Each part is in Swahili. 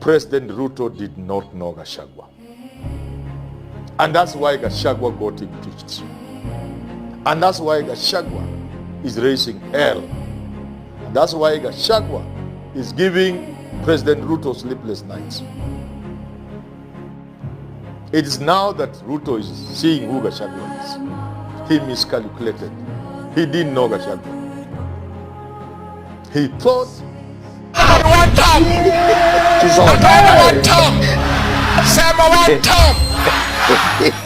President Ruto did not know Gachagua. And that's why Gachagua got impeached. And that's why Gachagua is raising hell. And that's why Gachagua is giving President Ruto sleepless nights. It is now that Ruto is seeing who Gachagua is. He miscalculated. He didn't know Gachagua. He thought one time. One time. Sema one time.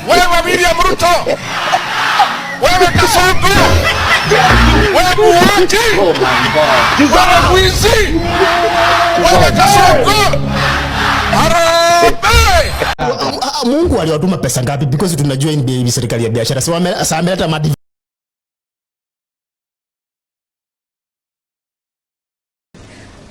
Wewe William Ruto. Wewe Kasongo. Wewe Muhaki. Oh my God. Wewe Mwizi. Wewe Kasongo. Mungu aliwatuma pesa ngapi? Because tunajua ni serikali ya biashara. So ameleta madi.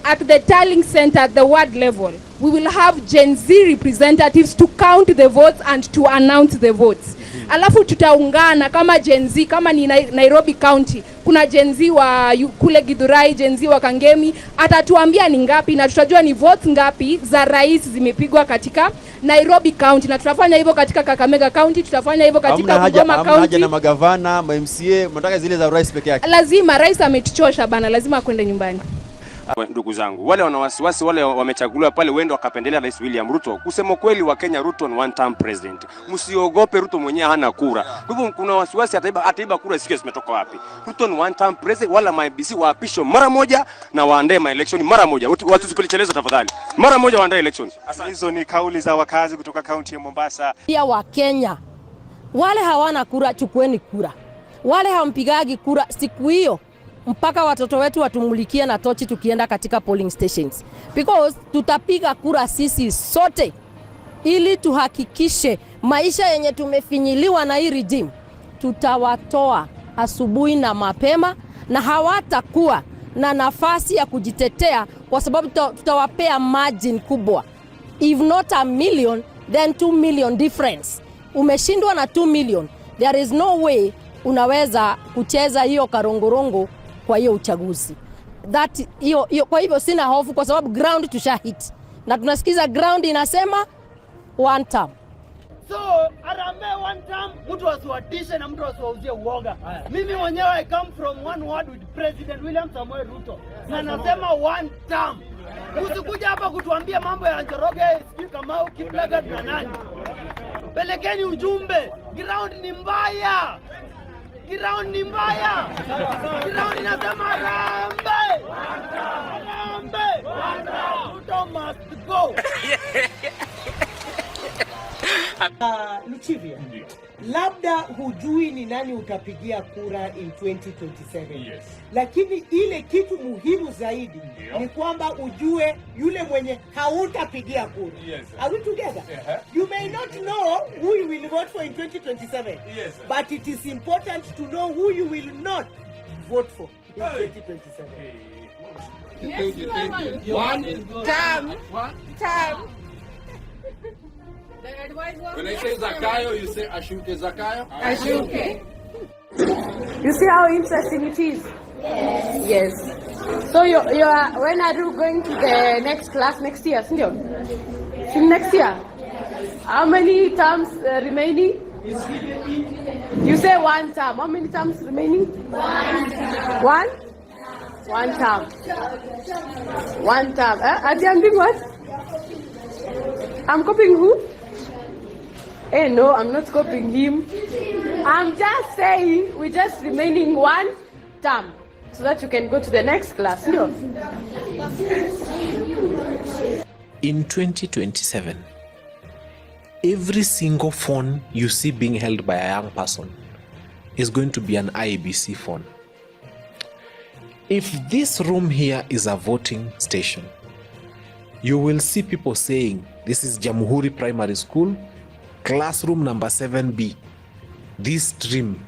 At the tallying center at the ward level, we will have Gen Z representatives to count the votes and to announce the votes. Alafu tutaungana kama Gen Z, kama ni Nairobi County, kuna Gen Z wa kule Githurai, Gen Z wa Kangemi, atatuambia ni ngapi na tutajua ni votes ngapi za rais zimepigwa katika Nairobi County, na tutafanya hivyo katika Kakamega County, tutafanya hivyo katika Bungoma County. Hamna haja na magavana, MCA, mnataka zile za rais peke yake. Lazima rais ametuchosha bana, lazima akwende nyumbani. Ndugu zangu, wale wana wasiwasi, wale wamechaguliwa pale wendo wakapendelea Rais William Ruto. Kusema kweli, wa Kenya, Ruto ni one term president. Msiogope, Ruto mwenyewe hana kura. Kwa hivyo kuna wasiwasi ataiba kura, sikio zimetoka wapi. Ruto ni one term president, wala MIBC waapisho mara moja na waandae election mara moja. Watu sipelechelezo tafadhali. Mara moja waandae election. Hizo ni kauli za wakazi kutoka kaunti ya Mombasa. Pia wa Kenya wale hawana kura, chukueni kura. Wale hampigagi kura siku hiyo mpaka watoto wetu watumulikie na tochi tukienda katika polling stations, because tutapiga kura sisi sote ili tuhakikishe maisha yenye tumefinyiliwa na hii regime tutawatoa asubuhi na mapema, na hawatakuwa na nafasi ya kujitetea kwa sababu tutawapea margin kubwa. If not a million, then 2 million difference. Umeshindwa na 2 million, there is no way unaweza kucheza hiyo karongorongo kwa hiyo uchaguzi. Kwa hivyo sina hofu kwa sababu ground tushahit. Na tunasikiza ground inasema one term. So, Arambe one term, mtu wasiwatishe na mtu wasiwauzie uoga. Mimi mwenyewe I come from one word with President William Ruto. Na nasema one term. Usikuja hapa kutuambia mambo ya Njoroge, sijui Kamau, Kiplagat na nani. Pelekeni ujumbe, ground ni mbaya. Ground ni mbaya. Ground inasema Arambe. Arambe. Ruto must go. Luchivia, labda hujui ni nani utapigia kura in 2027. Yes. Lakini ile kitu muhimu zaidi ni kwamba ujue yule mwenye hautapigia kura. Yes. Are we together? You may not know who you will vote for in 2027. Yes. But it is important to know who you will not vote for in 2027. Thank you. One term. When I say Zakayo, you say Ashuke Zakayo? Ashuke. You see how interesting it is? Yes. So you are, when are you going to the next class next year? Next year? How many terms remaining? You say one term. How many terms remaining? One? One term. One term. Are you doing what? I'm copying who? Hey, no, I'm not copying him. I'm just saying we're just remaining one term so that you can go to the next class. No. In 2027, every single phone you see being held by a young person is going to be an IEBC phone. If this room here is a voting station, you will see people saying, this is Jamhuri Primary School, classroom number 7B, this stream.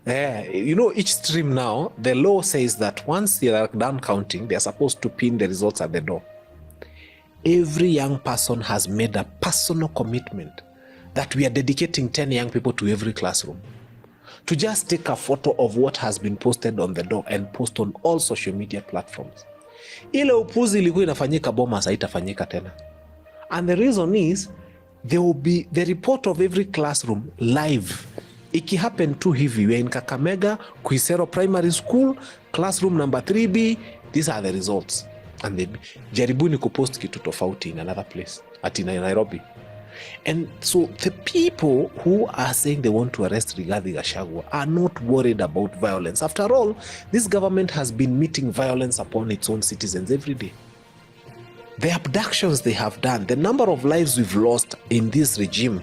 Each stream now, the law says that once they are done counting, they are supposed to pin the results at the door. Every young person has made a personal commitment that we are dedicating 10 young people to every classroom to just take a photo of what has been posted on the door and post on all social media platforms. Ile upuzi ilikuwa inafanyika Bomas haitafanyika tena. And the reason is there will be the report of every classroom live. Iki happen tu hivi, we are in Kakamega, Kuisero Primary School, classroom number 3B, these are the results. And they jaribuni kupost kitu tofauti in another place, at Nairobi. And so the people who are saying they want to arrest Rigathi Gachagua are not worried about violence. After all, this government has been meeting violence upon its own citizens every day. The abductions they have done, the number of lives we've lost in this regime.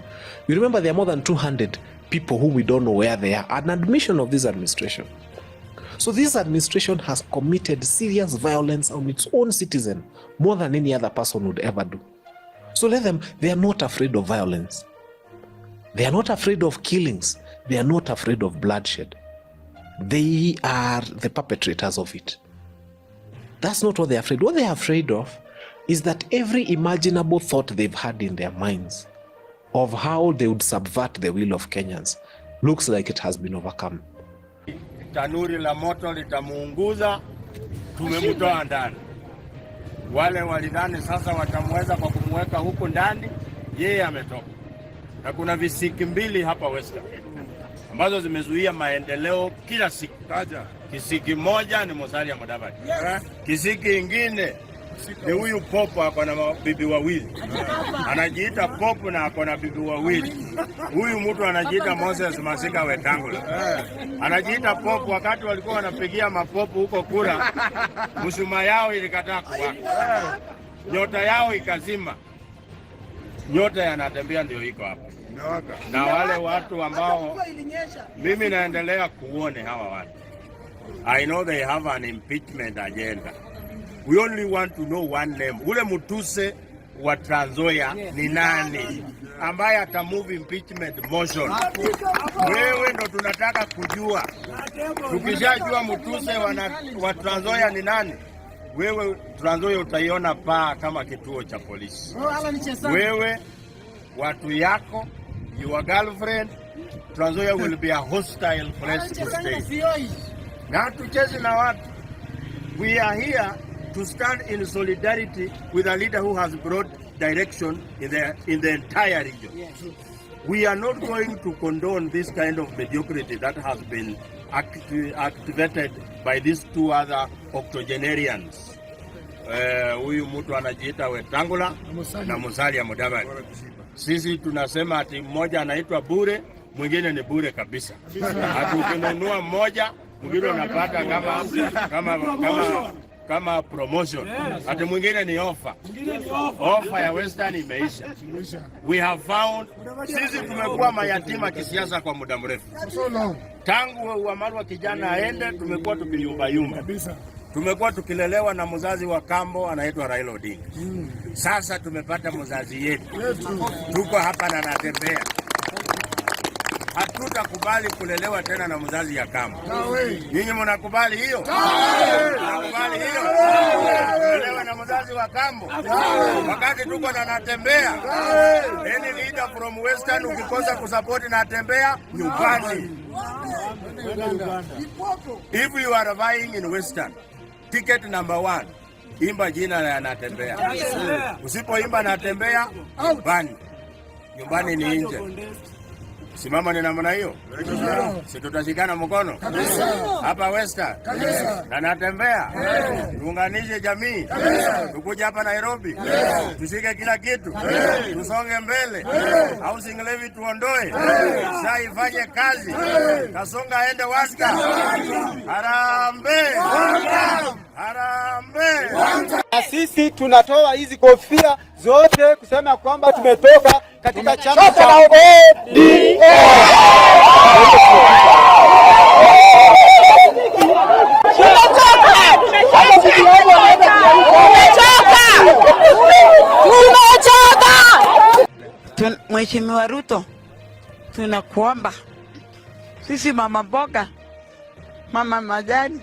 You remember there are more than 200 people who we don't know where they are. An admission of this administration. So this administration has committed serious violence on its own citizen more than any other person would ever do. So let them, they are not afraid of violence. They are not afraid of killings. They are not afraid of bloodshed. They are the perpetrators of it. That's not what they're afraid. What they're afraid of is that every imaginable thought they've had in their minds of how they would subvert the will of Kenyans looks like it has been overcome. Tanuri la moto litamuunguza, tumemtoa ndani. Wale walidhani sasa watamweza kwa kumweka huko ndani, yeye ametoka. Na kuna visiki mbili hapa Western ambazo zimezuia maendeleo kila siku. Kisiki moja ni Musalia Mudavadi. Kisiki ingine ni huyu popo ako na bibi wawili. Anajiita popo na ako na bibi wawili. Huyu mtu anajiita Moses Masika Wetangula. Anajiita popo wakati walikuwa wanapigia mapopo huko kura. Mshumaa yao ilikataa kuwaka. Nyota yao ikazima. Nyota yanatembea ndio iko hapa. Na wale watu ambao mimi naendelea kuone hawa watu. I know they have an impeachment agenda. We only want to know one name. Ule mutuse wa Trans Nzoia ni nani ambaye atamove impeachment motion? Wewe ndo tunataka kujua. Tukishajua mutuse wa Trans Nzoia ni nani, wewe Trans Nzoia utaiona paa kama kituo cha polisi. Wewe, watu yako, your girlfriend, Trans Nzoia will be a hostile place to stay. Na tucheze na watu. We are here to stand in solidarity with a leader who has brought direction in the entire region. We are not going to condone this kind of mediocrity that has been activated by these two other octogenarians. Huyu mtu anajiita Wetangula na Musalia Mudavadi. Sisi tunasema ati mmoja anaitwa bure, mwingine ni bure kabisa. Ati ukinunua mmoja, mwingine unapata kama promotion. Ati mwingine ni offer. Offer ya Western imeisha. We have found, sisi tumekuwa mayatima kisiasa kwa muda mrefu. Tangu Wamalwa kijana aende, tumekuwa tukiyumba. Tumekuwa tukilelewa na mzazi wa kambo anaitwa Raila Odinga. Sasa tumepata mzazi yetu. Tuko hapa na natembea. Hatutakubali kulelewa tena na mzazi ya kambo. Ninyi mnakubali hiyo? Mnakubali hiyo? Kulelewa na mzazi wa kambo. Wakati tuko na natembea. Any leader from Western ukikosa kusupport natembea nyumbani. If you are vying in Western, ticket number 1, imba jina la natembea. Usipoimba natembea, nyumbani ni nje. Simama ni namna hiyo. Si tutashikana mkono hapa Western na natembea. Tuunganishe jamii. Tukuja hapa Nairobi. Tushike kila kitu. Tusonge mbele. Housing levy tuondoe. Sasa ifanye kazi. Kasonga aende Waska. Harambee. Harambee. Sisi tunatoa hizi kofia zote kusema kwamba tumetoka katika chama cha ODM. Mheshimiwa Ruto, tunakuomba sisi mama mboga, mama majani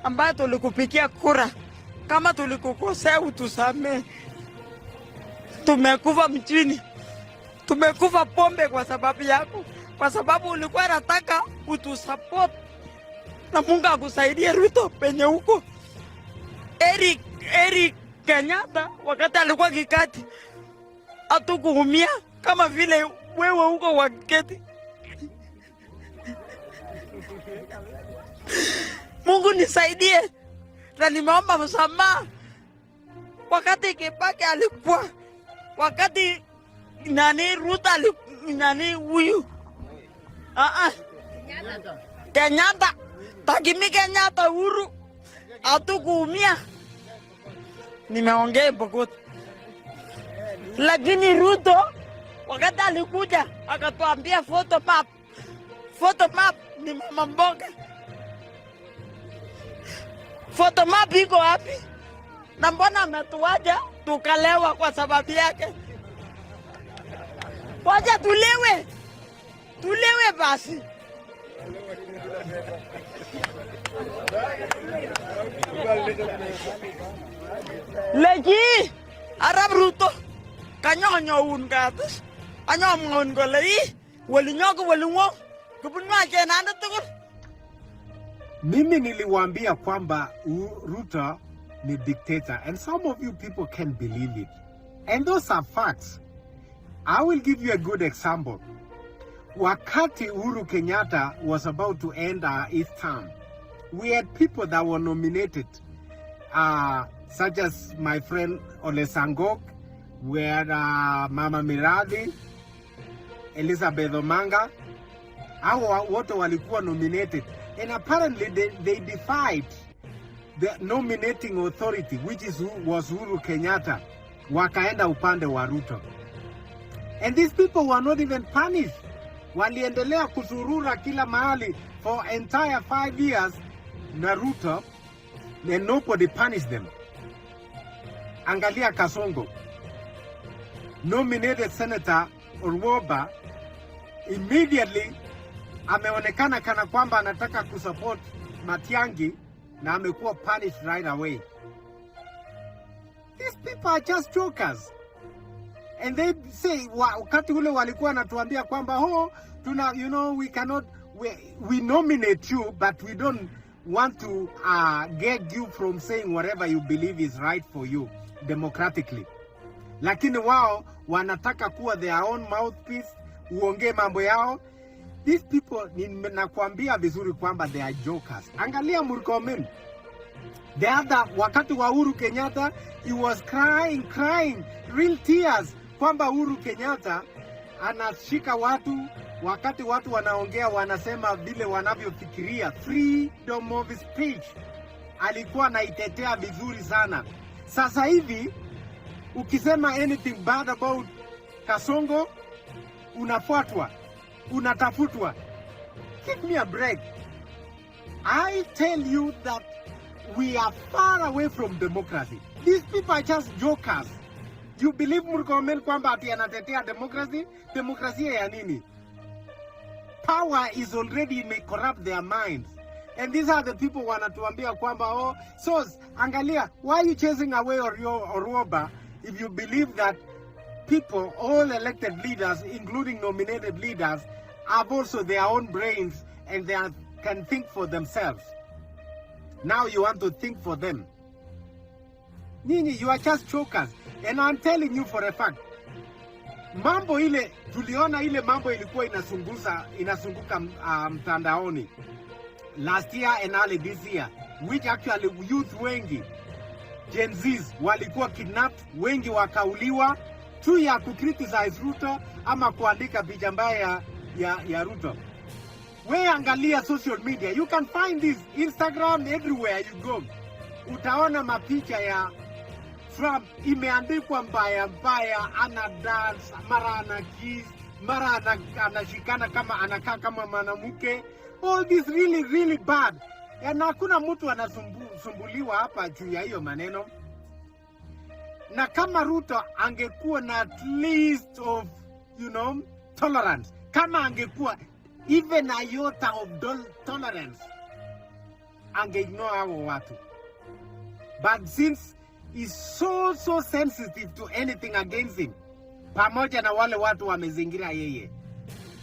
ambayo tulikupikia kura, kama tulikukosea utusamee. Tumekufa mjini, tumekufa pombe kwa sababu yako, kwa sababu ulikuwa unataka utusupport na Mungu akusaidie Ruto penye huko. Eric Kenyatta wakati alikuwa kikati hatukuumia kama vile wewe huko wa kiketi. Mungu nisaidie na nimeomba msamaha. Wakati Kibaki alikuwa, wakati Ruto huyu Kenyatta takimi Kenyatta Uhuru hatukuumia. Nimeongea Bogota. Lakini Ruto wakati alikuja akatuambia photo map ni mama mboga. Photo map iko wapi? Na mbona ametuaja tukalewa kwa sababu yake? Wacha tulewe basi. Lagi Arab Ruto kanyonyo ungatus anyom ngolei walinyoko walingo kubunwa kenanda tukul. Mimi niliwaambia kwamba Ruto ni dictator, and some of you people can't believe it, and those are facts. I will give you a good example. Wakati Uhuru Kenyatta was about to end his term, we had people that were nominated, such as my friend Ole Sangok, we had Mama Miradi, Elizabeth Omanga. Hao wote walikuwa nominated, and apparently they defied the nominating authority, which was Uhuru Kenyatta, wakaenda upande wa Ruto. And these people were not even punished. Waliendelea kuzurura kila mahali for entire 5 years na Ruto, and nobody punished them. Angalia Kasongo, nominated Senator Orwoba, immediately ameonekana kana kwamba anataka kusupport Matiang'i na amekuwa punished right away. These people are just jokers. And they say, wakati ule walikuwa natuambia kwamba we nominate you, but we don't want to gag you from saying whatever you believe is right for you democratically. Lakini wao wanataka kuwa their own mouthpiece, uongee mambo yao. These people, nakwambia vizuri kwamba they are jokers. Angalia Murkomen. The other, wakati wa Uhuru Kenyatta, he was crying, real tears, kwamba Uhuru Kenyatta anashika watu, wakati watu wanaongea wanasema vile wanavyofikiria, freedom of speech. Alikuwa anaitetea vizuri sana. Sasa hivi ukisema anything bad about Kasongo, unafuatwa, unatafutwa. Give me a break. I tell you that we are far away from democracy. These people are just jokers. You believe Murkomen kwamba ati anatetea democracy? Demokrasia ya nini? Power is already may corrupt their minds. And these are the people wanatuambia kwamba so angalia, why are you chasing away Orwoba if you believe that people, all elected leaders, including nominated leaders, have also their own brains and they can think for themselves? Now you want to think for them. Nini, you are just jokers. And I'm telling you for a fact, mambo ile, tuliona ile mambo ilikuwa inasunguka mtandaoni last year and early this year, which actually youth wengi, Gen Zs, walikuwa kidnapped, wengi wakauliwa, tu ya kukriticize Ruto ama kuandika picha mbaya ya Ruto. We angalia social media, you can find this, Instagram, everywhere you go. Utaona mapicha ya Trump imeandikwa mbaya, ana dance, mara ana kiss, mara anashikana kama anakaa kama mwanamke. All this really bad. Na hakuna mtu anasumbuliwa hapa juu ya hiyo maneno. Na kama Ruto angekuwa na at least of, tolerance, kama angekuwa even a iota of tolerance, angeignore hao watu. But since he's so sensitive to anything against him, pamoja na wale watu wamezingira yeye,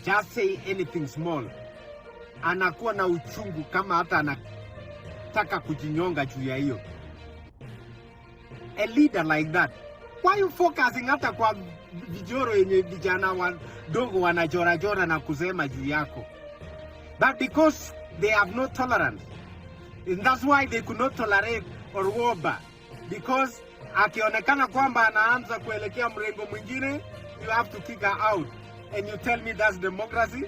just say anything small, anakuwa na uchungu kama hata anataka kujinyonga juu ya hiyo. a leader like that? Why are you focusing hata kwa vijoro yenye vijana wadogo wanajora na kusema juu yako? But because they have no tolerance. And that's why they could not tolerate Orwoba. Because akionekana kwamba anaanza kuelekea mrengo mwingine, you have to kick her out. And you tell me that's democracy?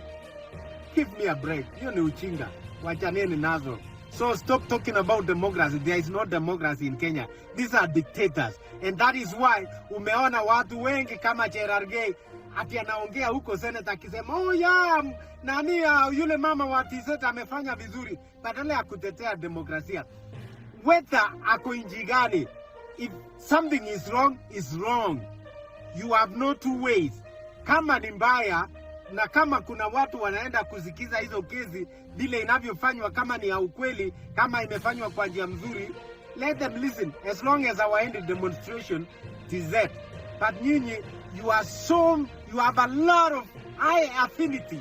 Give me a break. Hiyo ni uchinga. Wachaneni nazo. So stop talking about democracy. There is no democracy in Kenya. These are dictators. And that is why umeona watu wengi kama Cherargei ati anaongea huko Senate akisema oh yeah, nani yule mama wa TZ amefanya vizuri badala ya kutetea demokrasia. Whether ako nchi gani, if something is wrong, is wrong. You have no two ways. Kama ni mbaya na kama kuna watu wanaenda kusikiza hizo kesi vile inavyofanywa, kama ni ya ukweli, kama imefanywa kwa njia mzuri, let them listen. As long as our end demonstration is that. But nyinyi, you have a lot of high affinity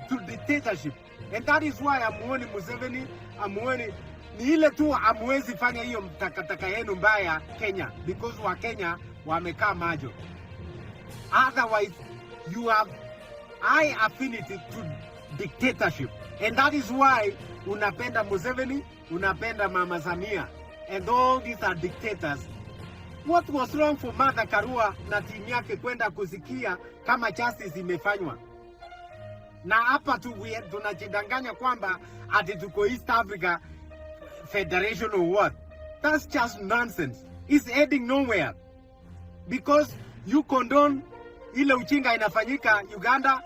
to dictatorship. And that is why amuoni Museveni, amuoni ni ile tu amwezi fanya hiyo takataka yenu mbaya Kenya, because wa Kenya wamekaa majo. Otherwise, you have high affinity to dictatorship. And that is why unapenda Museveni, unapenda Mama Samia. And all these are dictators. What was wrong for Martha Karua na timu yake kwenda kusikia kama justice imefanywa? Na hapa tunajidanganya kwamba ati tuko East Africa Federation or what? That's just nonsense. It's heading nowhere. Because you condone ile uchinga inafanyika Uganda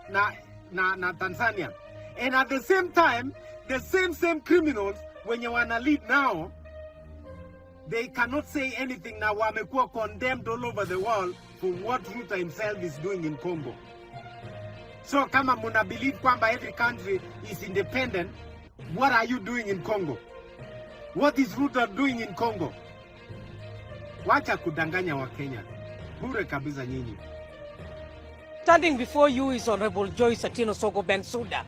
na Tanzania. And at the same time, the same criminals when you wanna lead now, they cannot say anything now. Wamekuwa condemned all over the world for what Ruto himself is doing in Congo. So kama muna believe kwamba every country is independent, what are you doing in Congo? What is Ruto doing in Congo? Wacha kudanganya wa Kenya. Bure kabisa nyinyi. Standing before you is Honorable Joyce Atino Sogo Bensouda,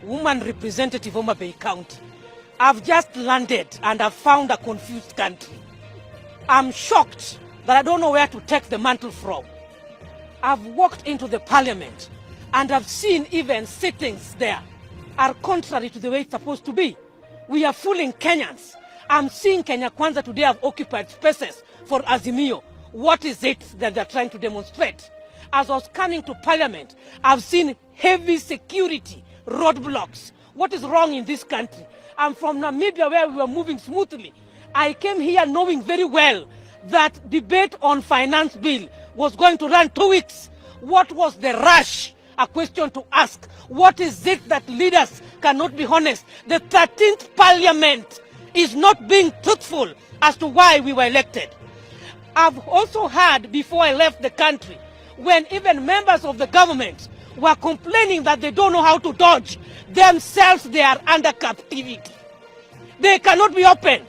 woman representative of Homa Bay County. I've just landed and I've found a confused country. I'm shocked that I don't know where to take the mantle from. I've walked into the parliament and I've seen even sittings there are contrary to the way it's supposed to be. We are fooling Kenyans. I'm seeing Kenya Kwanza today have occupied spaces for Azimio. What is it that they're trying to demonstrate? As I was coming to parliament, I've seen heavy security roadblocks. What is wrong in this country? I'm from Namibia where we were moving smoothly. I came here knowing very well that debate on finance bill was going to run 2 weeks. What was the rush? A question to ask. What is it that leaders cannot be honest? The 13th parliament is not being truthful as to why we were elected. I've also heard before I left the country, when even members of the government were complaining that they don't know how to dodge, themselves they are under captivity. They cannot be open.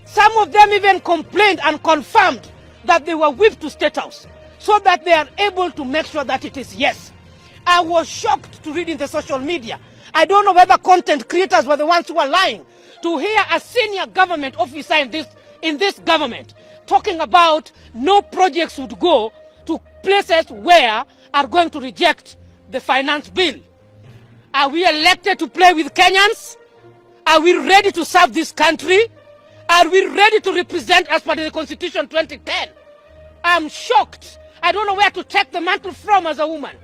Some of them even complained and confirmed that they were whipped to State House so that they are able to make sure that it is yes. I was shocked to read in the social media. I don't know whether content creators were the ones who were lying, to hear a senior government officer in this government talking about no projects would go to places where are going to reject the finance bill. Are we elected to play with Kenyans? Are we ready to serve this country? Are we ready to represent as per the Constitution 2010? I'm shocked. I don't know where to take the mantle from as a woman.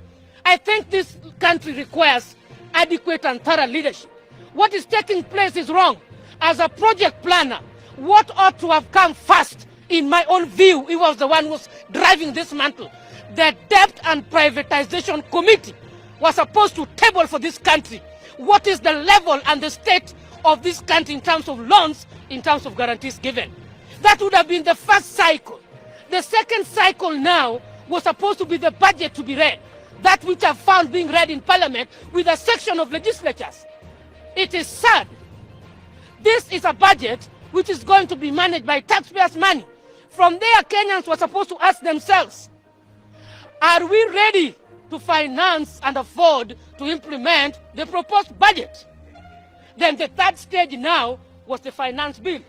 I think this country requires adequate and thorough leadership. What is taking place is wrong. As a project planner, what ought to have come first, in my own view, he was the one who was driving this mantle. The Debt and Privatization Committee was supposed to table for this country what is the level and the state of this country in terms of loans, in terms of guarantees given. That would have been the first cycle. The second cycle now was supposed to be the budget to be read. That which I found being read in Parliament with a section of legislatures. It is sad. This is a budget which is going to be managed by taxpayers' money. From there, Kenyans were supposed to ask themselves, are we ready to finance and afford to implement the proposed budget? Then the third stage now was the finance bill.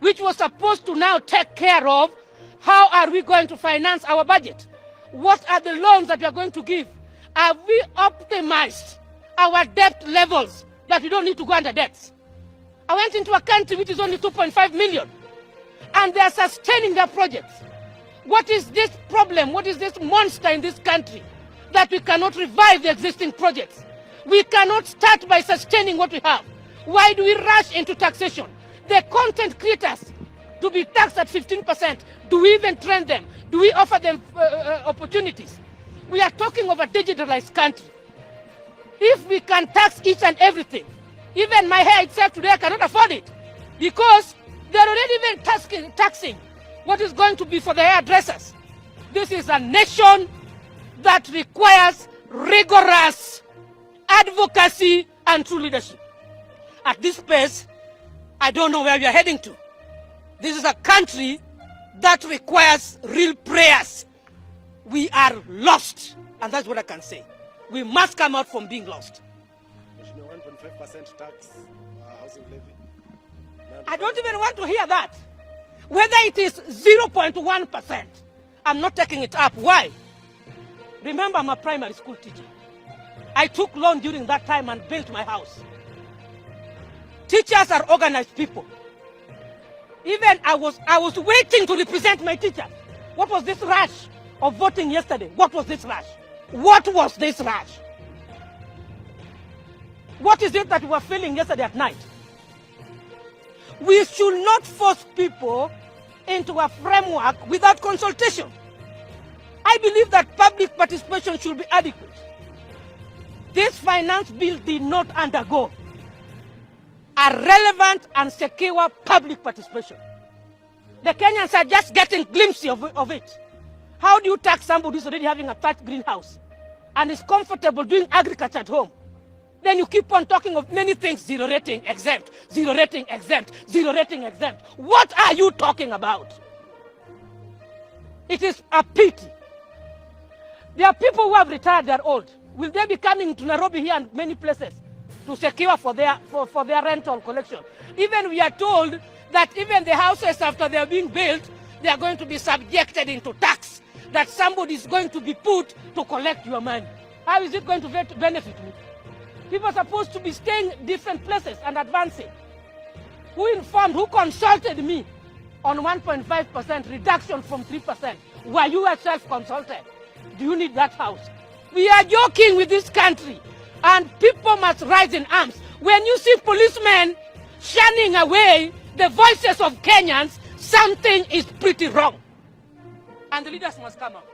which was supposed to now take care of how are we going to finance our budget? What are the loans that we are going to give? Have we optimized our debt levels that we don't need to go under debts? I went into a country which is only 2.5 million, and they are sustaining their projects. What is this problem? What is this monster in this country that we cannot revive the existing projects? We cannot start by sustaining what we have. Why do we rush into taxation? The content creators to be taxed at 15%. Do we even train them? Do we offer them opportunities? We are talking of a digitalized country. If we can tax each and everything, even my hair itself today, I cannot afford it because they're already even taxing what is going to be for the hairdressers. This is a nation that requires rigorous advocacy and true leadership. At this pace, I don't know where we are heading to. This is a country that requires real prayers. We are lost, and that's what I can say. We must come out from being lost. 1.5% tax, housing levy. I don't even want to hear that. Whether it is 0.1%, I'm not taking it up. Why? Remember, I'm a primary school teacher. I took loan during that time and built my house. Teachers are organized people. Even I was waiting to represent my teachers. What was this rush of voting yesterday? What was this rush? What was this rush? What is it that we were feeling yesterday at night? We should not force people into a framework without consultation. I believe that public participation should be adequate. This finance bill did not undergo a relevant and secure public participation. The Kenyans are just getting glimpses of it. How do you tax somebody who's already having a thatched greenhouse and is comfortable doing agriculture at home? Then you keep on talking of many things, zero rating exempt, zero rating exempt, zero rating exempt. What are you talking about? It is a pity. There are people who have retired, they are old. Will they be coming to Nairobi here and many places to secure for their rental collection? Even we are told that even the houses after they are being built, they are going to be subjected into tax, that somebody is going to be put to collect your money. How is it going to benefit me? People are supposed to be staying in different places and advancing. Who informed, who consulted me on 1.5% reduction from 3%? Were you yourself consulted? Do you need that house? We are joking with this country, and people must rise in arms. When you see policemen shunning away the voices of Kenyans, something is pretty wrong. And the leaders must come out.